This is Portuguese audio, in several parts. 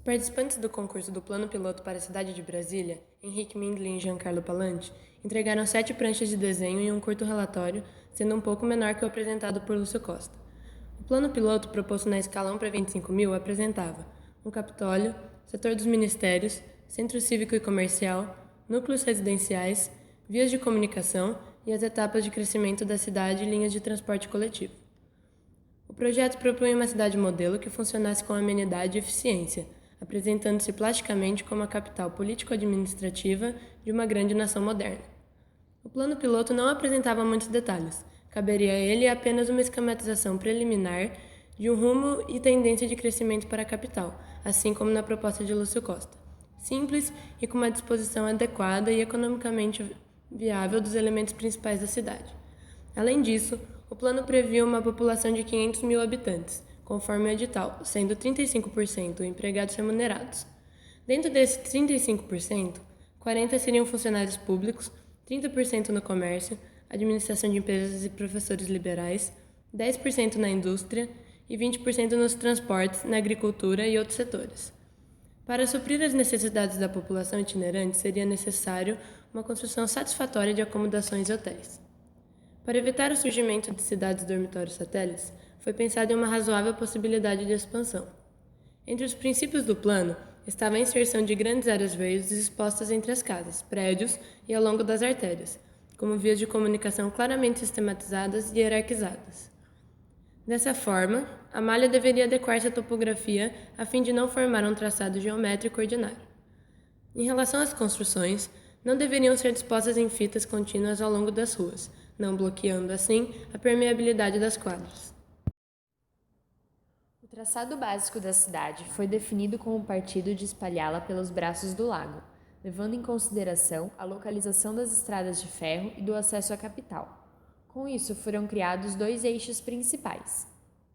participantes do concurso do Plano Piloto para a cidade de Brasília, Henrique Mindlin e Giancarlo Palante, entregaram 7 pranchas de desenho e um curto relatório, sendo um pouco menor que o apresentado por Lúcio Costa. O plano piloto, proposto na escala 1 para 25 mil, apresentava um Capitólio, setor dos ministérios, centro cívico e comercial, núcleos residenciais, vias de comunicação e as etapas de crescimento da cidade e linhas de transporte coletivo. O projeto propunha uma cidade modelo que funcionasse com amenidade e eficiência, apresentando-se plasticamente como a capital político-administrativa de uma grande nação moderna. O plano piloto não apresentava muitos detalhes, caberia a ele apenas uma esquematização preliminar de um rumo e tendência de crescimento para a capital, assim como na proposta de Lúcio Costa, simples e com uma disposição adequada e economicamente viável dos elementos principais da cidade. Além disso, o plano previa uma população de 500 mil habitantes, conforme o edital, sendo 35% empregados remunerados. Dentro desses 35%, 40% seriam funcionários públicos, 30% no comércio, administração de empresas e professores liberais, 10% na indústria e 20% nos transportes, na agricultura e outros setores. Para suprir as necessidades da população itinerante, seria necessário uma construção satisfatória de acomodações e hotéis. Para evitar o surgimento de cidades dormitórios satélites, foi pensada em uma razoável possibilidade de expansão. Entre os princípios do plano estava a inserção de grandes áreas verdes expostas entre as casas, prédios e ao longo das artérias, como vias de comunicação claramente sistematizadas e hierarquizadas. Dessa forma, a malha deveria adequar-se à topografia a fim de não formar um traçado geométrico ordinário. Em relação às construções, não deveriam ser dispostas em fitas contínuas ao longo das ruas, não bloqueando, assim, a permeabilidade das quadras. O traçado básico da cidade foi definido com o partido de espalhá-la pelos braços do lago, levando em consideração a localização das estradas de ferro e do acesso à capital. Com isso, foram criados 2 eixos principais: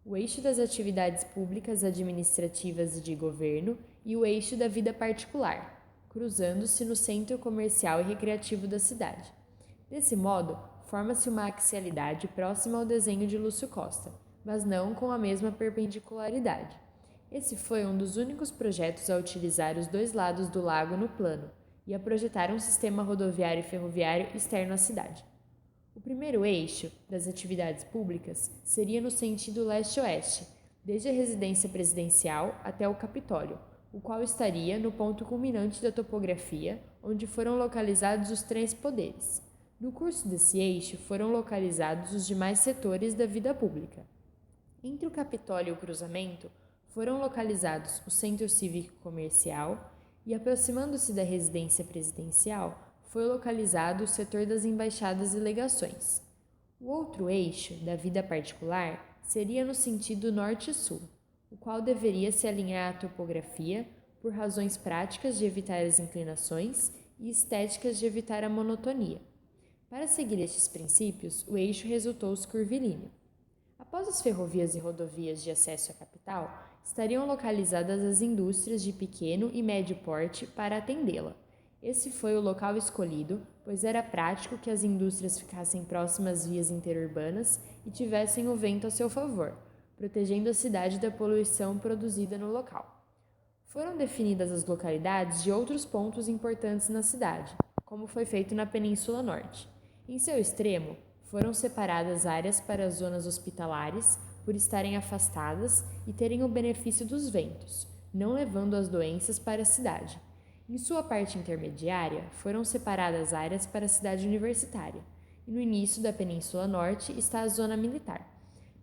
o eixo das atividades públicas, administrativas e de governo e o eixo da vida particular, cruzando-se no centro comercial e recreativo da cidade. Desse modo, forma-se uma axialidade próxima ao desenho de Lúcio Costa, mas não com a mesma perpendicularidade. Esse foi um dos únicos projetos a utilizar os 2 lados do lago no plano e a projetar um sistema rodoviário e ferroviário externo à cidade. O primeiro eixo, das atividades públicas, seria no sentido leste-oeste, desde a residência presidencial até o Capitólio, o qual estaria no ponto culminante da topografia, onde foram localizados os 3 poderes. No curso desse eixo foram localizados os demais setores da vida pública. Entre o Capitólio e o cruzamento, foram localizados o Centro Cívico Comercial e, aproximando-se da residência presidencial, foi localizado o setor das embaixadas e legações. O outro eixo, da vida particular, seria no sentido norte-sul, o qual deveria se alinhar à topografia por razões práticas de evitar as inclinações e estéticas de evitar a monotonia. Para seguir estes princípios, o eixo resultou-se curvilíneo. Após as ferrovias e rodovias de acesso à capital, estariam localizadas as indústrias de pequeno e médio porte para atendê-la. Esse foi o local escolhido, pois era prático que as indústrias ficassem próximas às vias interurbanas e tivessem o vento a seu favor, protegendo a cidade da poluição produzida no local. Foram definidas as localidades de outros pontos importantes na cidade, como foi feito na Península Norte. Em seu extremo, foram separadas áreas para as zonas hospitalares, por estarem afastadas e terem o benefício dos ventos, não levando as doenças para a cidade. Em sua parte intermediária, foram separadas áreas para a cidade universitária, e no início da Península Norte está a zona militar.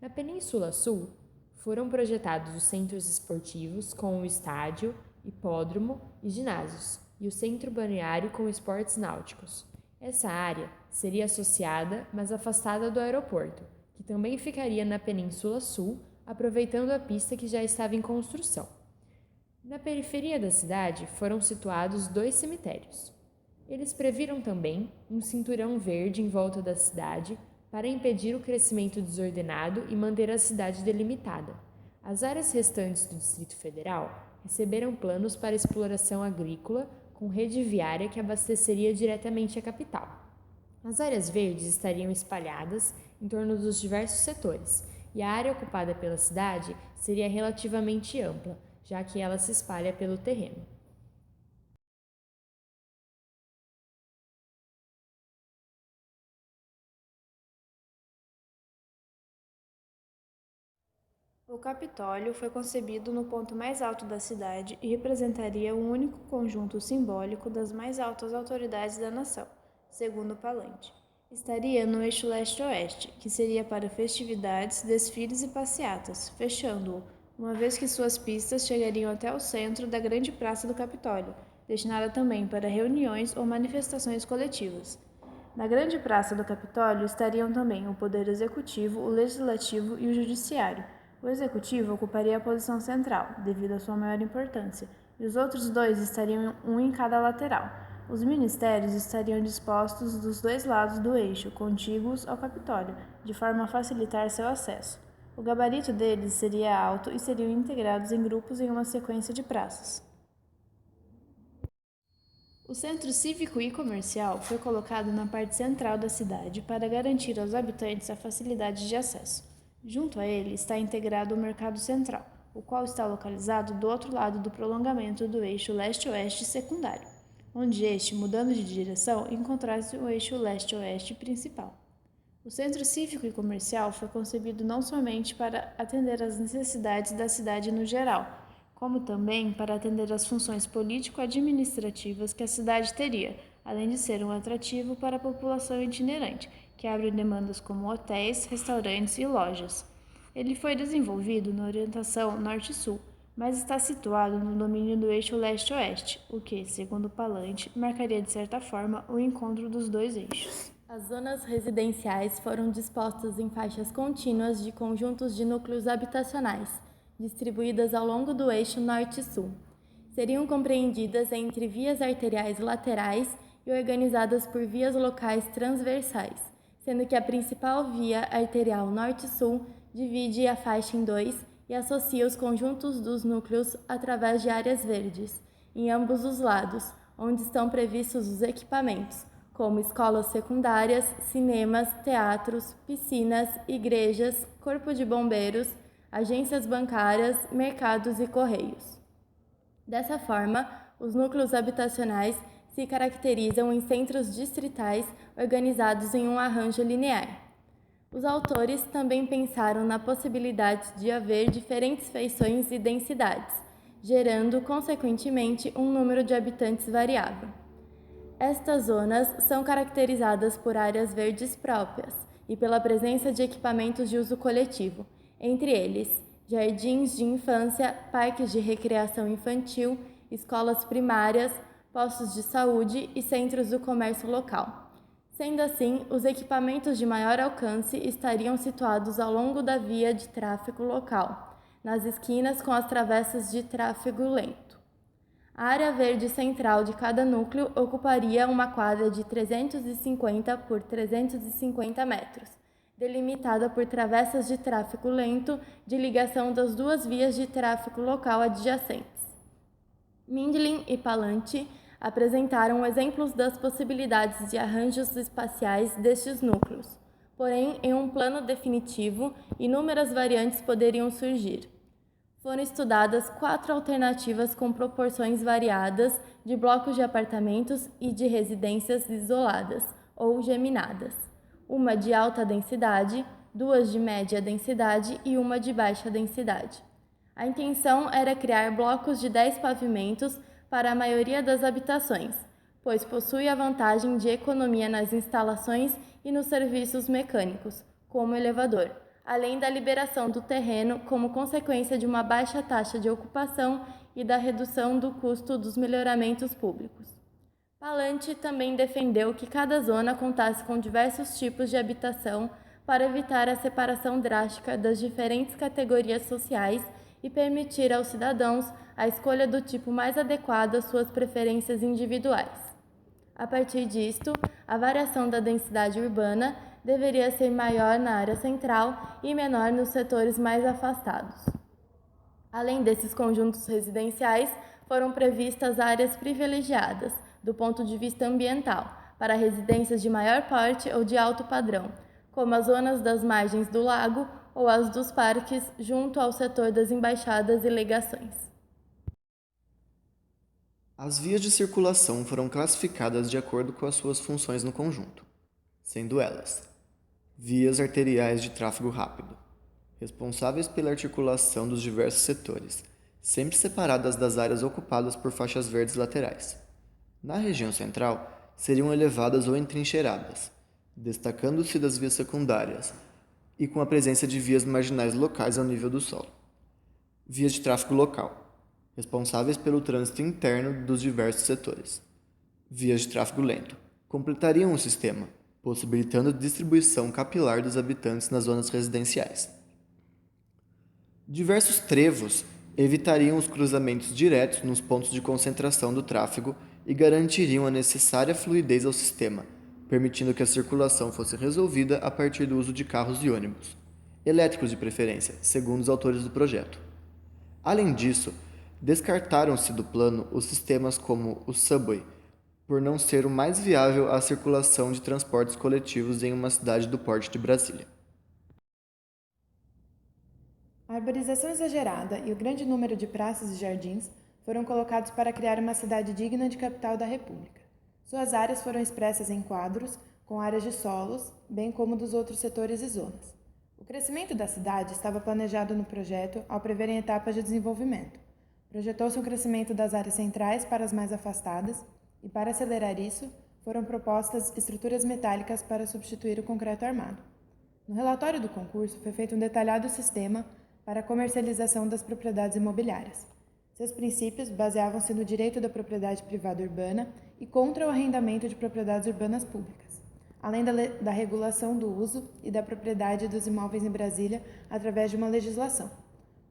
Na Península Sul, foram projetados os centros esportivos com o estádio, hipódromo e ginásios, e o centro balneário com esportes náuticos. Essa área seria associada, mas afastada do aeroporto, que também ficaria na Península Sul, aproveitando a pista que já estava em construção. Na periferia da cidade foram situados 2 cemitérios. Eles previram também um cinturão verde em volta da cidade para impedir o crescimento desordenado e manter a cidade delimitada. As áreas restantes do Distrito Federal receberam planos para exploração agrícola com rede viária que abasteceria diretamente a capital. As áreas verdes estariam espalhadas em torno dos diversos setores, e a área ocupada pela cidade seria relativamente ampla, já que ela se espalha pelo terreno. O Capitólio foi concebido no ponto mais alto da cidade e representaria um único conjunto simbólico das mais altas autoridades da nação, segundo Palante. Estaria no eixo leste-oeste, que seria para festividades, desfiles e passeatas, fechando-o, uma vez que suas pistas chegariam até o centro da grande praça do Capitólio, destinada também para reuniões ou manifestações coletivas. Na grande praça do Capitólio estariam também o Poder Executivo, o Legislativo e o Judiciário. O Executivo ocuparia a posição central, devido à sua maior importância, e os outros dois estariam um em cada lateral. Os ministérios estariam dispostos dos dois lados do eixo, contíguos ao Capitólio, de forma a facilitar seu acesso. O gabarito deles seria alto e seriam integrados em grupos em uma sequência de praças. O centro cívico e comercial foi colocado na parte central da cidade para garantir aos habitantes a facilidade de acesso. Junto a ele está integrado o Mercado Central, o qual está localizado do outro lado do prolongamento do eixo leste-oeste secundário, onde este, mudando de direção, encontra-se o eixo leste-oeste principal. O centro cívico e comercial foi concebido não somente para atender às necessidades da cidade no geral, como também para atender às funções político-administrativas que a cidade teria, além de ser um atrativo para a população itinerante, que abre demandas como hotéis, restaurantes e lojas. Ele foi desenvolvido na orientação norte-sul, mas está situado no domínio do eixo leste-oeste, o que, segundo Palante, marcaria de certa forma o encontro dos dois eixos. As zonas residenciais foram dispostas em faixas contínuas de conjuntos de núcleos habitacionais, distribuídas ao longo do eixo norte-sul. Seriam compreendidas entre vias arteriais laterais e organizadas por vias locais transversais, sendo que a principal via arterial norte-sul divide a faixa em dois e associa os conjuntos dos núcleos através de áreas verdes, em ambos os lados, onde estão previstos os equipamentos, como escolas secundárias, cinemas, teatros, piscinas, igrejas, corpo de bombeiros, agências bancárias, mercados e correios. Dessa forma, os núcleos habitacionais se caracterizam em centros distritais organizados em um arranjo linear. Os autores também pensaram na possibilidade de haver diferentes feições e densidades, gerando, consequentemente, um número de habitantes variável. Estas zonas são caracterizadas por áreas verdes próprias e pela presença de equipamentos de uso coletivo, entre eles jardins de infância, parques de recreação infantil, escolas primárias, postos de saúde e centros do comércio local. Sendo assim, os equipamentos de maior alcance estariam situados ao longo da via de tráfego local, nas esquinas com as travessas de tráfego lento. A área verde central de cada núcleo ocuparia uma quadra de 350 por 350 metros, delimitada por travessas de tráfego lento de ligação das duas vias de tráfego local adjacentes. Mindlin e Palante apresentaram exemplos das possibilidades de arranjos espaciais destes núcleos, porém, em um plano definitivo, inúmeras variantes poderiam surgir. Foram estudadas 4 alternativas com proporções variadas de blocos de apartamentos e de residências isoladas ou geminadas, uma de alta densidade, 2 de média densidade e uma de baixa densidade. A intenção era criar blocos de 10 pavimentos para a maioria das habitações, pois possui a vantagem de economia nas instalações e nos serviços mecânicos, como elevador, além da liberação do terreno como consequência de uma baixa taxa de ocupação e da redução do custo dos melhoramentos públicos. Palante também defendeu que cada zona contasse com diversos tipos de habitação para evitar a separação drástica das diferentes categorias sociais e permitir aos cidadãos a escolha do tipo mais adequado às suas preferências individuais. A partir disto, a variação da densidade urbana deveria ser maior na área central e menor nos setores mais afastados. Além desses conjuntos residenciais, foram previstas áreas privilegiadas, do ponto de vista ambiental, para residências de maior porte ou de alto padrão, como as zonas das margens do lago ou as dos parques junto ao setor das embaixadas e legações. As vias de circulação foram classificadas de acordo com as suas funções no conjunto, sendo elas: vias arteriais de tráfego rápido, responsáveis pela articulação dos diversos setores, sempre separadas das áreas ocupadas por faixas verdes laterais. Na região central, seriam elevadas ou entrincheiradas, destacando-se das vias secundárias e com a presença de vias marginais locais ao nível do solo. Vias de tráfego local, responsáveis pelo trânsito interno dos diversos setores. Vias de tráfego lento, completariam o sistema, possibilitando a distribuição capilar dos habitantes nas zonas residenciais. Diversos trevos evitariam os cruzamentos diretos nos pontos de concentração do tráfego e garantiriam a necessária fluidez ao sistema, permitindo que a circulação fosse resolvida a partir do uso de carros e ônibus, elétricos de preferência, segundo os autores do projeto. Além disso, descartaram-se do plano os sistemas como o subway, por não ser o mais viável à circulação de transportes coletivos em uma cidade do porte de Brasília. A arborização exagerada e o grande número de praças e jardins foram colocados para criar uma cidade digna de capital da República. Suas áreas foram expressas em quadros, com áreas de solos, bem como dos outros setores e zonas. O crescimento da cidade estava planejado no projeto ao preverem etapas de desenvolvimento. Projetou-se um crescimento das áreas centrais para as mais afastadas e, para acelerar isso, foram propostas estruturas metálicas para substituir o concreto armado. No relatório do concurso foi feito um detalhado sistema para a comercialização das propriedades imobiliárias. Seus princípios baseavam-se no direito da propriedade privada urbana e contra o arrendamento de propriedades urbanas públicas, além da regulação do uso e da propriedade dos imóveis em Brasília através de uma legislação.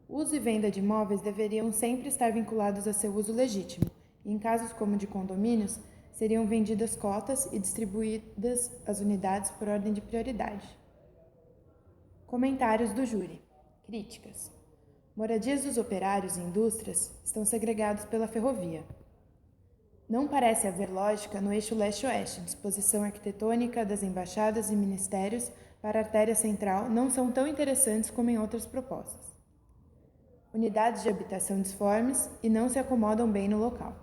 Uso e venda de imóveis deveriam sempre estar vinculados a seu uso legítimo, e em casos como de condomínios, seriam vendidas cotas e distribuídas as unidades por ordem de prioridade. Comentários do júri. Críticas. Moradias dos operários e indústrias estão segregados pela ferrovia. Não parece haver lógica no eixo leste-oeste. Disposição arquitetônica das embaixadas e ministérios para a artéria central não são tão interessantes como em outras propostas. Unidades de habitação disformes e não se acomodam bem no local.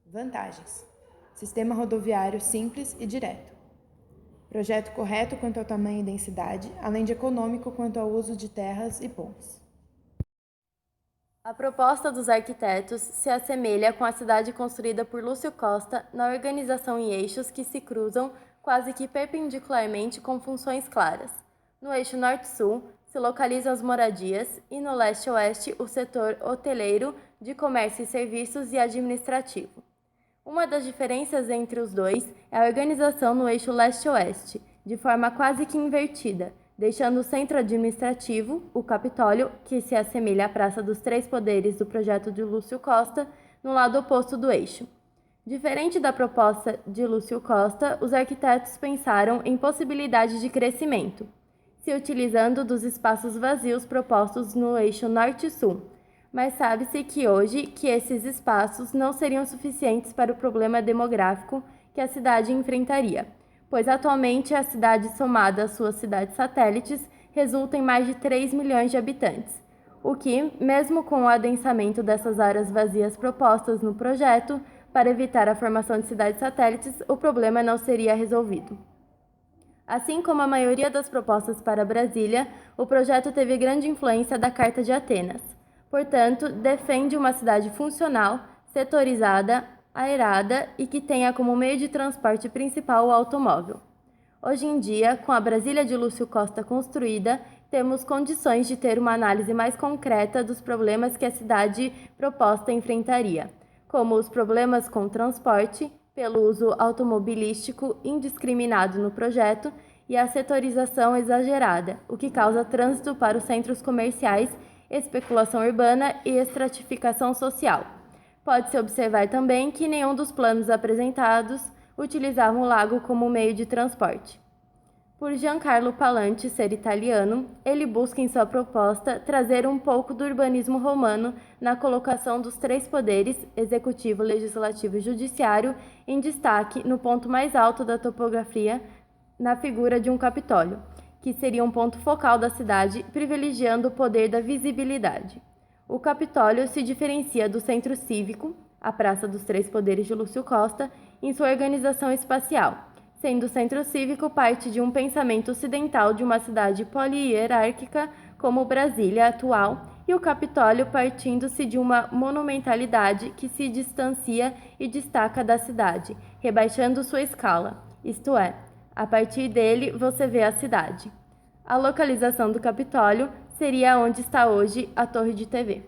Vantagens. Sistema rodoviário simples e direto. Projeto correto quanto ao tamanho e densidade, além de econômico quanto ao uso de terras e pontes. A proposta dos arquitetos se assemelha com a cidade construída por Lúcio Costa na organização em eixos que se cruzam quase que perpendicularmente com funções claras. No eixo norte-sul se localizam as moradias e no leste-oeste o setor hoteleiro, de comércio e serviços e administrativo. Uma das diferenças entre os dois é a organização no eixo leste-oeste, de forma quase que invertida, deixando o centro administrativo, o Capitólio, que se assemelha à Praça dos Três Poderes do projeto de Lúcio Costa, no lado oposto do eixo. Diferente da proposta de Lúcio Costa, os arquitetos pensaram em possibilidade de crescimento, se utilizando dos espaços vazios propostos no eixo norte-sul, mas sabe-se que hoje que esses espaços não seriam suficientes para o problema demográfico que a cidade enfrentaria, pois atualmente a cidade somada às suas cidades satélites resulta em mais de 3 milhões de habitantes, o que, mesmo com o adensamento dessas áreas vazias propostas no projeto, para evitar a formação de cidades satélites, o problema não seria resolvido. Assim como a maioria das propostas para Brasília, o projeto teve grande influência da Carta de Atenas. Portanto, defende uma cidade funcional, setorizada, aerada e que tenha como meio de transporte principal o automóvel. Hoje em dia, com a Brasília de Lúcio Costa construída, temos condições de ter uma análise mais concreta dos problemas que a cidade proposta enfrentaria, como os problemas com o transporte, pelo uso automobilístico indiscriminado no projeto e a setorização exagerada, o que causa trânsito para os centros comerciais, especulação urbana e estratificação social. Pode-se observar também que nenhum dos planos apresentados utilizavam o lago como meio de transporte. Por Giancarlo Palanti ser italiano, ele busca em sua proposta trazer um pouco do urbanismo romano na colocação dos três poderes, executivo, legislativo e judiciário, em destaque no ponto mais alto da topografia, na figura de um Capitólio, que seria um ponto focal da cidade, privilegiando o poder da visibilidade. O Capitólio se diferencia do centro cívico, a Praça dos Três Poderes de Lúcio Costa, em sua organização espacial, sendo o centro cívico parte de um pensamento ocidental de uma cidade polihierárquica como Brasília atual, e o Capitólio partindo-se de uma monumentalidade que se distancia e destaca da cidade, rebaixando sua escala, isto é, a partir dele você vê a cidade. A localização do Capitólio seria onde está hoje a Torre de TV.